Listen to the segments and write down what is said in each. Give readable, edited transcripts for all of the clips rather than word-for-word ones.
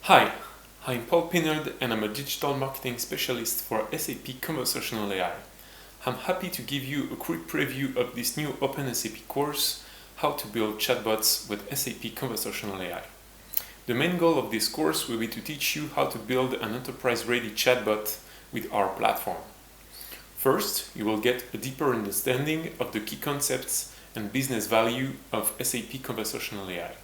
Hi, I'm Paul Pinard and I'm a digital marketing specialist for SAP Conversational AI. I'm happy to give you a quick preview of this new openSAP course, How to Build Chatbots with SAP Conversational AI. The main goal of this course will be to teach you how to build an enterprise-ready chatbot with our platform. First, you will get a deeper understanding of the key concepts and business value of SAP Conversational AI.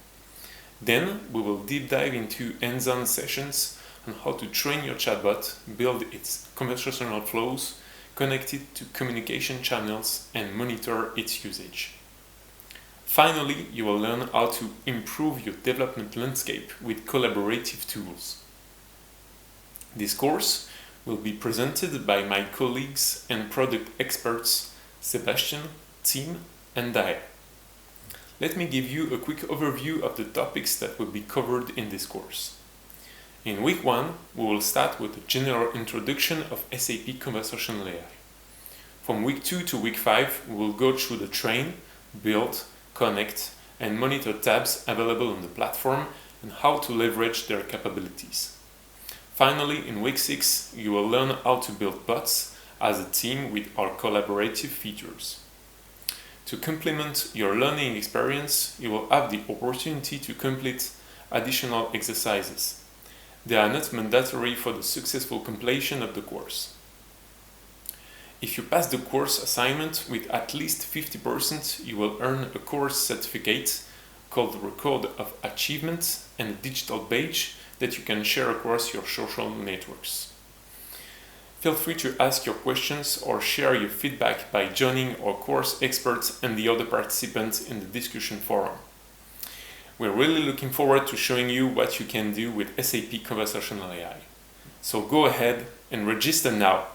Then, we will deep dive into hands-on sessions on how to train your chatbot, build its conversational flows, connect it to communication channels, and monitor its usage. Finally, you will learn how to improve your development landscape with collaborative tools. This course will be presented by my colleagues and product experts Sebastian, Tim, and Daya. Let me give you a quick overview of the topics that will be covered in this course. In week 1, we will start with a general introduction of SAP Conversational AI. From week 2 to week 5, we will go through the train, build, connect, and monitor tabs available on the platform and how to leverage their capabilities. Finally, in week 6, you will learn how to build bots as a team with our collaborative features. To complement your learning experience, you will have the opportunity to complete additional exercises. They are not mandatory for the successful completion of the course. If you pass the course assignment with at least 50%, you will earn a course certificate called the Record of Achievement and a digital badge that you can share across your social networks. Feel free to ask your questions or share your feedback by joining our course experts and the other participants in the discussion forum. We're really looking forward to showing you what you can do with SAP Conversational AI. So go ahead and register now.